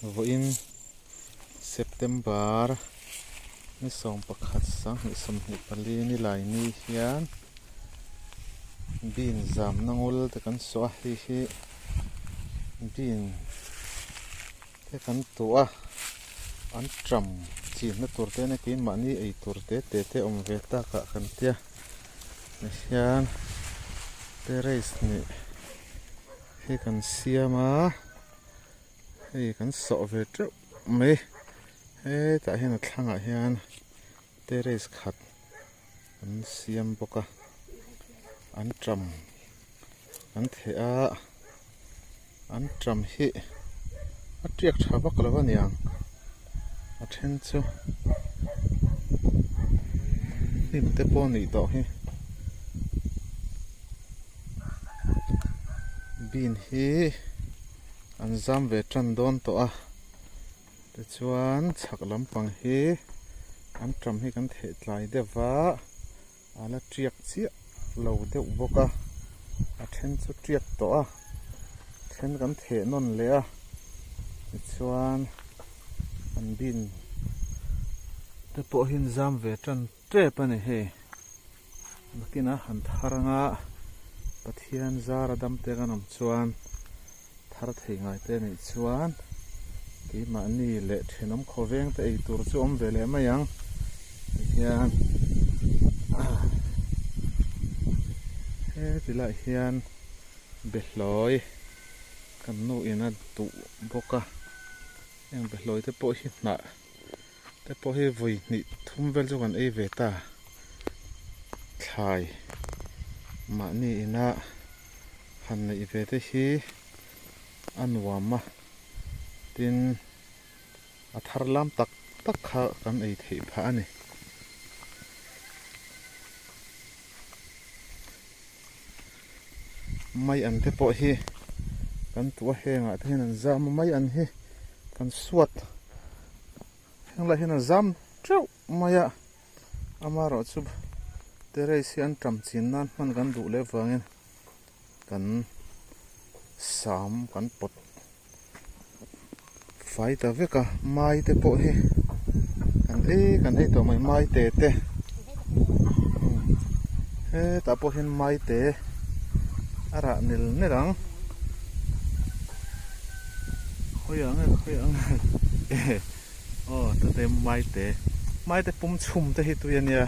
voin September ni som pakhat sang ni som ni pali ni lai ni hian bin zam nangul te kan so hi bin te kan tua an tram chin na turte na kin ma ni ei turte te om ve ta ka kan tia ni hian terrace ni he kan siama hei kan so ve tru mai he ta hian a thlanga hian terrace khat an siam boka an tram an the a an tram hi a triak tha bak lawa niang a then chu him te pawh nih tawh hi bin hi an zam ve tran dawn tawh a te chuan chhak lampang hi an tram hi kan the tlai dewa ala triak chiah lo deuh bawka a then chu triak tawh a then kan the non le a te chuan an bin te pawh hin zam ve tran trep ani hei nakina han tharanga pathian zara dam te kanom chuan thar thei ngai te ni chuan ki ma ni le thenom khoveng te ei tur chu om ve le mayang hian he tilai hian behloi kan nu ina tu boka yang behloi te pawh hi hna te pawh hi voi ni thum vel chu kan ei ve ta thlai ma ni ina han nei ve te hi anuama tin a thar lam tak tak kha kan ei thei pha ani mai an te pawh hi kan tua henga te hin an zam mai an hi kan suat hengla hin an zam treu maya amaro chu terrace an tram chin nan man kan du le wangin kan sam kan pot fai ta veka mai te pawh hi kan ei to mai te he ta pawh hin mai te ara nil nirang hoyang oh ta te mai te pum chum te hi tu ya nia